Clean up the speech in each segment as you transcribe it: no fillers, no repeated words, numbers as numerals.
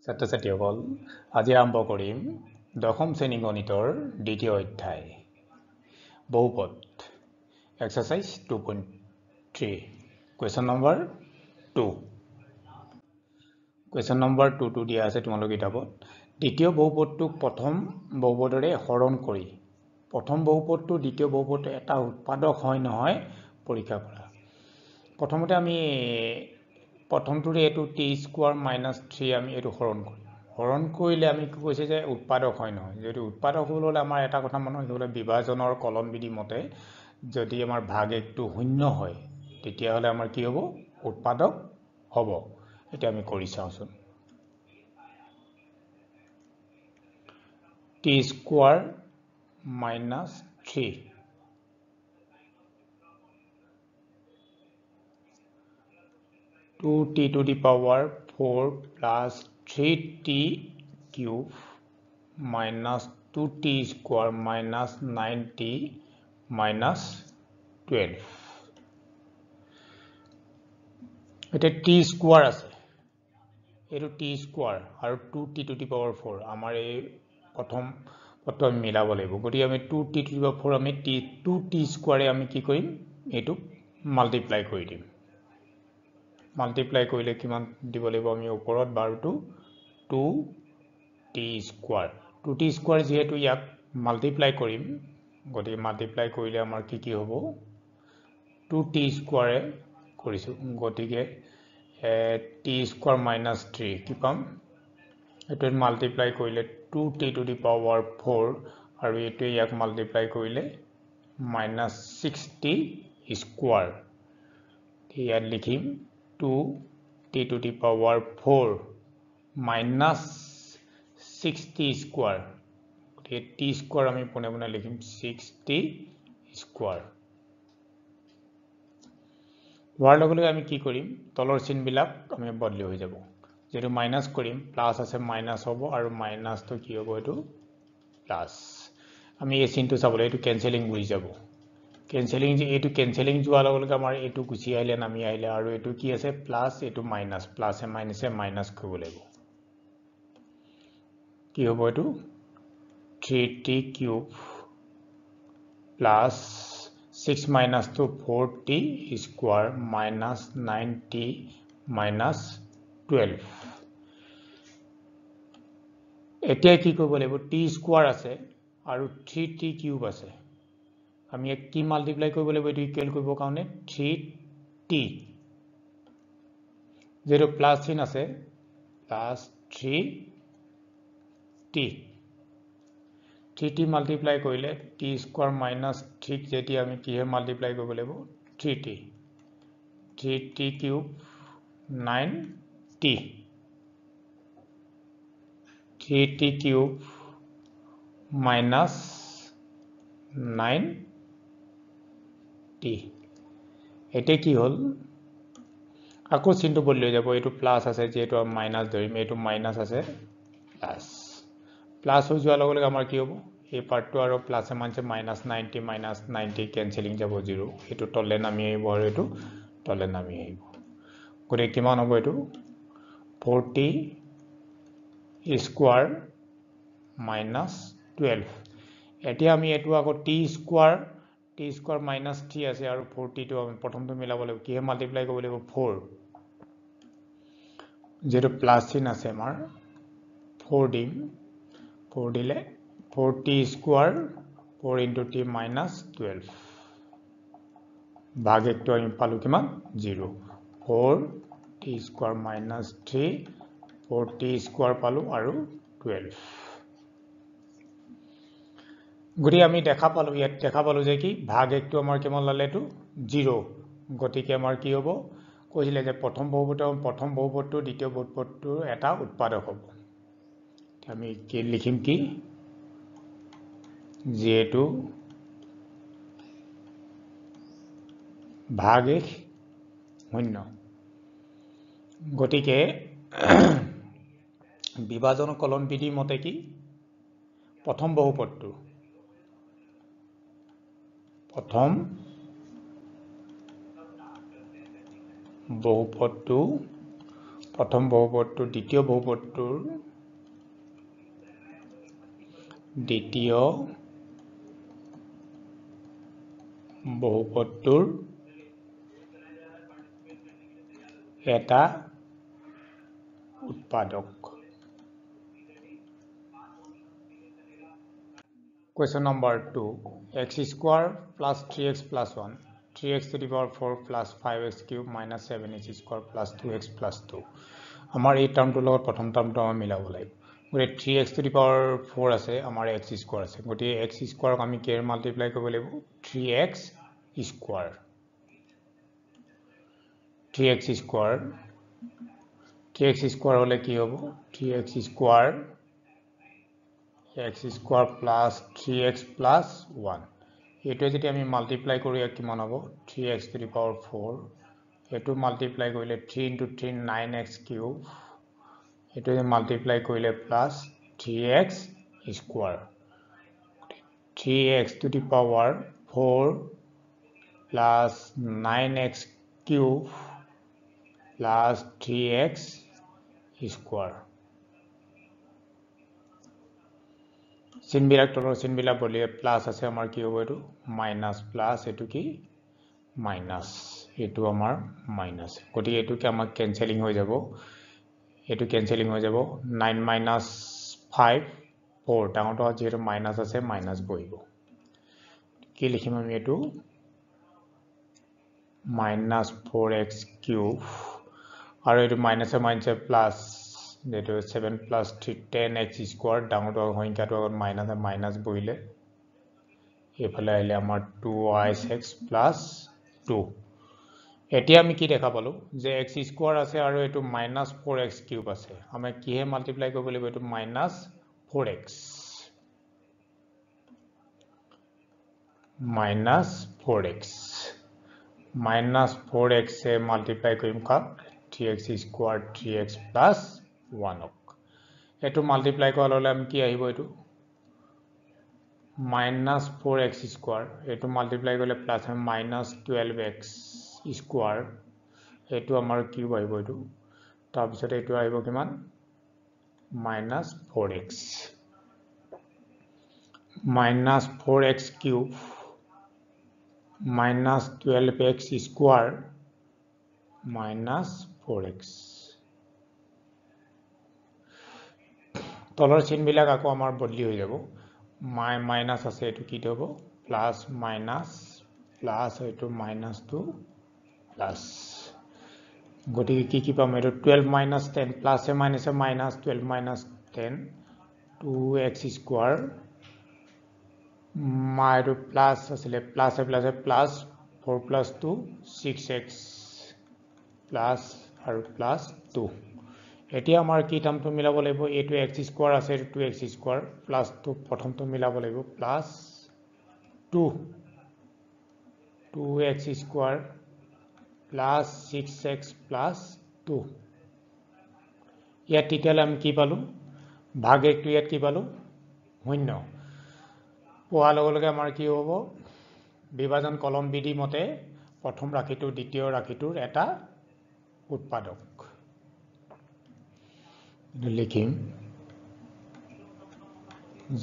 ছাত্ৰ ছাত্ৰীসকল আজি আৰম্ভ কৰিম দশম শ্ৰেণী গণিতৰ দ্বিতীয় অধ্যায় বহুপদ exercise 2.3 question number 2 question number 2 টো দিয়া আছে তোমালোকৰ কিতাপত দ্বিতীয় বহুপদটোক প্ৰথম বহুপদৰে হৰণ কৰি প্ৰথম বহুপদটো দ্বিতীয় বহুপদটো এটা উৎপাদক হয় নহয় পৰীক্ষা কৰা প্ৰথমতে আমি প্ৰথমটোৰে এটো t স্কয়াৰ - 3 আমি এটো হৰণ কৰিলে আমি কি কৈছে যে উৎপাদক হয় নহয় যদি উৎপাদক হলে আমাৰ এটা কথা মনত ৰাখিব বিভাজনৰ কলন বিধি মতে যদি আমাৰ ভাগ একটো শূন্য হয় তেতিয়া হলে আমাৰ কি হ'ব উৎপাদক হ'ব এটা আমি কৰি চাওচোন t square - 3 2t to the power 4 plus 3t cube minus 2t square minus 9t minus 12 এটা t square আছে এটো t square আৰু 2t to the power 4 আমাৰ এই প্ৰথম পদটো আমি মিলাব লাগিব গতি আমি 2t to the power 4 আমি 2t square আমি কি কৰিম এটো মাল্টিপ্লাই কৰি দিম মাল্টিপ্লাই কৰিলে কিমান দিব লাগিব আমি ওপৰত বাৰটো 2t স্কয়াৰ 2t স্কয়াৰ যেহেতু ইয়াক মাল্টিপ্লাই কৰিম গতি মাল্টিপ্লাই কৰিলে আমাৰ কি কি হ'ব 2t স্কয়াৰে কৰিছো গতিকে t স্কয়াৰ - 3 কি পাম এটো মাল্টিপ্লাই কৰিলে 2t to the power 4 আৰু এটো ইয়াক মাল্টিপ্লাই কৰিলে -6t স্কয়াৰ ইয়াত লিখিম 2t to the power 4 minus 6t square t square আমি পুনে পুনে লিখিম 6t square হোৱাৰ লগে লগে আমি কি কৰিম তলৰ চিহ্নবিলাক আমি বদলি হৈ যাব যেটো মাইনাস কৰিম প্লাস আছে মাইনাস হ'ব আৰু মাইনাসটো কি হ'ব এটো প্লাস আমি এই চিহ্নটো চাবলৈ এটো ক্যান্সেলিং হৈ যাব ক্যান্সেলিং যে এটো ক্যান্সেলিং যোৱাৰ লগে লগে আমাৰ এটো গুছি আহিলে নামি আহিলে আৰু এটো কি আছে প্লাস এটো মাইনাস প্লাসে মাইনাসে মাইনাস কৰিব লাগিব কি হ'ব এটো 3t cube plus 6 minus 2 4t square minus 9t minus 12 এতিয়া কি কৰিব লাগিব t square আছে আৰু 3t cube আছে আমি এক কি মাল্টিপ্লাই কৰিব লাগিব এটো ইকুৱেল কৰিব কাৰণে 3t যেটো প্লাস চিন আছে প্লাস 3t 3t মাল্টিপ্লাই কৰিলে t স্কয়াৰ - 3 যেতি আমি কিহে মাল্টিপ্লাই কৰিব লাগিব 3t cube 9t 3t cube -9t এতে কি হল আকৌ চিহ্নটো বদলি হৈ যাব এটো প্লাস আছে যেটো আমি মাইনাস ধৰিম এটো মাইনাস আছে প্লাস হৈ যোৱাৰ লগে লগে আমাৰ কি হ'ব এই পাৰ্টটো আৰু প্লাসে মানছে -90 ক্যান্সেলিং যাব 0 এটো তলে নামি আহিব আৰু এটো তলে নামি আহিব গৰে কিমান হ'ব এটো 40 স্কয়াৰ -12 এতিয়া আমি এটো আকৌ t স্কয়াৰ -3 আছে আৰু 40 টো আমি প্ৰথমটো মিলাব লাগিব কিহে মাল্টিপ্লাই কৰিব লাগিব 4 যেটো প্লাস চিন আছে আমাৰ 4 দিম 4 দিলে 4t square 4 into t minus 12 ভাগ একটো আমি পালো কিমান 0 4t square minus 3 4t square পালো আৰু 12 গৰি আমি দেখা পালো ইয়াত দেখা পালো যে কি ভাগ একটো আমাৰ কেমন লালেটো 0 গতিকে আমাৰ কি হ'ব কৈছিলে যে প্ৰথম বহুপদটো দ্বিতীয় বহুপদটো এটা উৎপাদক হ'ব আমি কি লিখিম কি যেটো ভাগ এক শূন্য গতিকে বিভাজন কলন বিধি মতে কি প্ৰথম বহুপদটো প্ৰথম বহুপদটো দ্বিতীয় বহুপদটোৰ দ্বিতীয় বহুপদটোৰ এটা উৎপাদক Question number 2 x square plus 3x plus 1 3x to the power 4 plus 5x cube minus 7x square plus 2x plus 2 আমাৰ এই টাৰ্মটোৰ লগত প্ৰথম টাৰ্মটো আমি মিলাব লাগিব গতিকে 3x to the power 4 আছে আমাৰ x square আছে গতিকে x square আমি কেৰ মাল্টিপ্লাই কৰিব লাগিব 3x square 3x square হলে কি হ'ব 3x square x square plus 3x plus 1 এটো যদি আমি মাল্টিপ্লাই কৰো কি মান হ'ব 3x to the power 4 এটো মাল্টিপ্লাই কৰিলে 3 into 3 9x cube এটো যদি মাল্টিপ্লাই কৰিলে plus 3x square 3x to the power 4 plus 9x cube plus 3x square চিনবিলাক তলৰ চিনবিলাক বলিয়ে প্লাস আছে আমাৰ কি হ'ব এটো মাইনাস প্লাস এটো কি মাইনাস এটো আমাৰ মাইনাস গতি এটো কি আমাৰ ক্যান্সেলিং হৈ যাব এটো ক্যান্সেলিং হৈ যাব 9 minus 5 4 ডাঙৰটো যেটো মাইনাস আছে মাইনাস বহিব কি লিখিম আমি এটো minus 4x cube আৰু এটো মাইনাসে মাইনাসে প্লাস যেটো 7 plus 3 10x square ডাঙৰটো সংখ্যাটো আগত মাইনাসে মাইনাস বহিলে এফালে আহিলে আমাৰ 2x plus 2 এতিয়া আমি কি দেখা পালো যে x square আছে আৰু এটো minus 4x cube আছে আমি কিহে মাল্টিপ্লাই কৰিব লাগিব এটো minus 4x minus 4x minus 4x से multiply करूँ का 3x square 3x plus 1 एटू multiply को अलग हम किया ही वो एटू minus 4x square एटू multiply को ले plus हम minus 12x square एटू हमारे क्यूब आई वो एटू तब से एटू आई वो किमान minus 4x minus 4x cube minus 12x square minus 4x তলৰ চিনবিলাক আকৌ আমাৰ বদলি হৈ যাব মাইনাস আছে এটো কি হ'ব প্লাস মাইনাস প্লাস এটো মাইনাস টু প্লাস গতি কি পাম এটো 12 minus 10 plus a minus 12 minus 10 2x square माइरो प्लस असले plus a plus 4 plus 2 6x plus और प्लस 2 এতিয়া আমাৰ কি টাৰ্মটো মিলাব লাগিব এটো x স্কয়াৰ আছে এটো 2x স্কয়াৰ প্লাস 2 প্ৰথমটো মিলাব লাগিব plus 2 2x square plus 6x plus 2 ইয়াত টিকেল আমি কি পালো ভাগ একটো ইয়াত কি পালো শূন্য পোৱা লগে আমাৰ কি হ'ব বিভাজন কলম বিধি মতে প্ৰথম ৰাখিটো দ্বিতীয় ৰাখিটোৰ এটা উৎপাদক লিখিম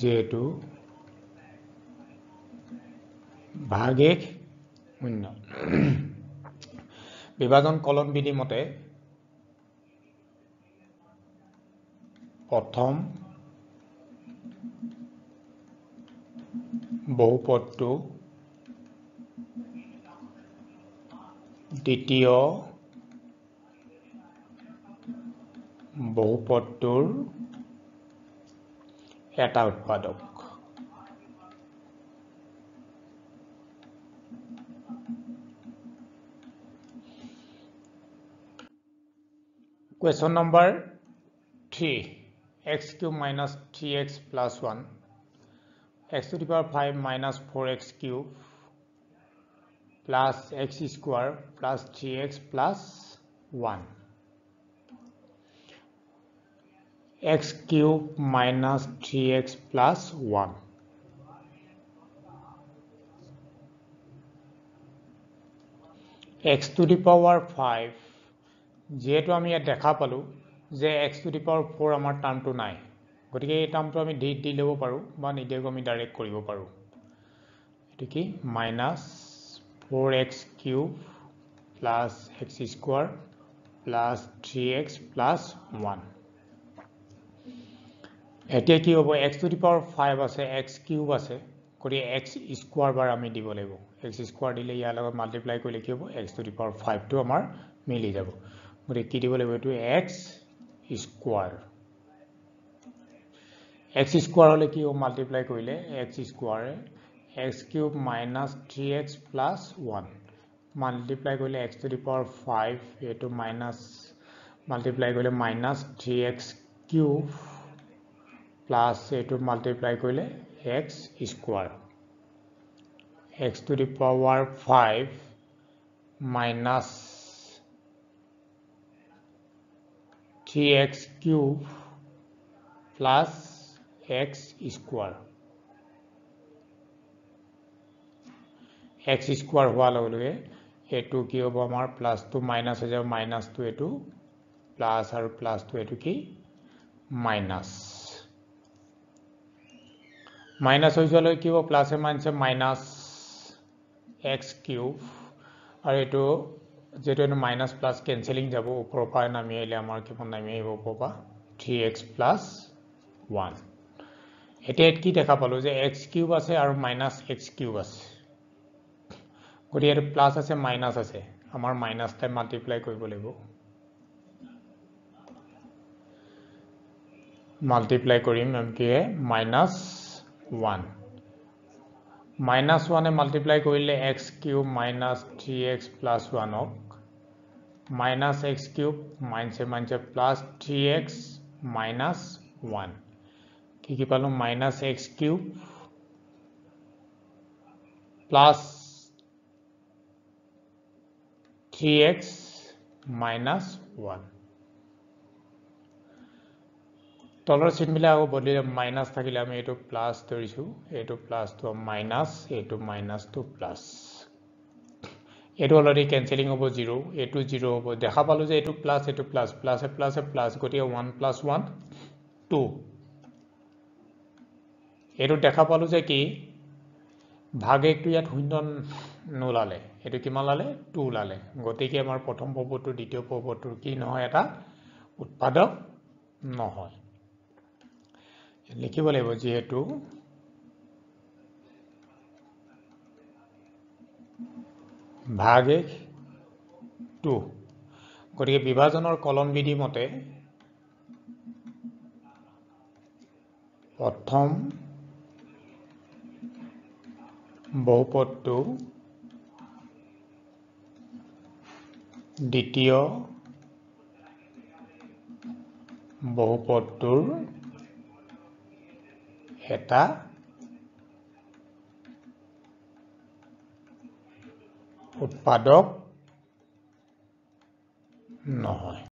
যেটো ভাগে শূন্য বিভাজন কলম বিধি মতে প্ৰথম বহুপদটো দ্বিতীয় বহুপদটোৰ এটা উৎপাদক Question number 3 x cube minus 3x plus 1 x to the power 5 minus 4x cube plus x square plus 3x plus 1 x cube minus 3x plus 1 x to the power 5 যেহেতু আমি ইয়াত দেখা পালো যে x টু দি পাৱাৰ 4 আমাৰ টাৰ্মটো নাই গতিকে এই টাৰ্মটো আমি দি ল'ব পাৰো বা নিদিয়াকৈ আমি ডাইৰেক্ট কৰিব পাৰো এটো কি -4x cube plus x square plus 3x plus 1 এতিয়া কি হ'ব x to the power 5 আছে x কিউব আছে কৰি x স্কয়াৰ বাৰ আমি দিব লাগিব x স্কয়াৰ দিলে ইয়াৰ লগত মাল্টিপ্লাই কৰিলে কি হ'ব x to the power 5 টো আমাৰ মিলি যাব গৰি কি দিব লাগিব এটো x স্কয়াৰ হলে কি হ'ব মাল্টিপ্লাই কৰিলে x square x cube minus 3x plus 1 multiply কৰিলে x to the power 5 এটো minus multiply কৰিলে minus 3x cube plus এটো multiply কৰিলে x square x to the power 5 minus 3x cube plus x square x square হোৱা লগে এটো কি হ'ব আমাৰ প্লাস টু মাইনাস হৈ যাব মাইনাস টু এটো প্লাস আৰু প্লাস টু এটো কি মাইনাস মাইনাস হৈ যোৱা লগে কি হ'ব plus a minus x cube আৰু এটো যেটো এটো মাইনাস প্লাস ক্যান্সেলিং যাব ওপৰৰ পৰা নামি আহিলে আমাৰ কিমান নামি আহিব ওপৰৰ 3x plus 1 এতিয়া কি দেখা পালো যে x কিউব আছে আৰু মাইনাস x কিউব আছে গৰি এটো প্লাস আছে মাইনাস আছে আমাৰ মাইনাস টাইম মাল্টিপ্লাই কৰিব লাগিব মাল্টিপ্লাই কৰিম কি মাইনাস 1 মাইনাস 1 এ মাল্টিপ্লাই কৰিলে x cube minus 3x plus 1 ক minus x cube minus plus 3x minus 1 কি পালো minus x cube plus 3x minus 1 তলৰ চিহ্নবিলাক আকৌ বদলিলে মাইনাস থাকিলে আমি এটো প্লাস ধৰিছো এটো প্লাস তো মাইনাস এটো মাইনাস তো প্লাস এটো অলৰেডি ক্যান্সেলিং হ'ব 0 এটো 0 হ'ব দেখা পালো যে এটো প্লাস প্লাস এ প্লাস গটিকে 1 plus 1 2 এটো দেখা পালো যে কি ভাগে একটু ইয়াত শূন্য নোলালে এটো কিমান লালে 2 লালে গতিকে আমাৰ প্ৰথম পদটো দ্বিতীয় পদটো কি নহয় এটা উৎপাদক নহয় লিখিব লাগিব যেহেতু ভাগে 2 গতিকে বিভাজনৰ কলম বিধি মতে প্ৰথম বহুপদটো দ্বিতীয় বহুপদটোৰ এটা উৎপাদক নহয়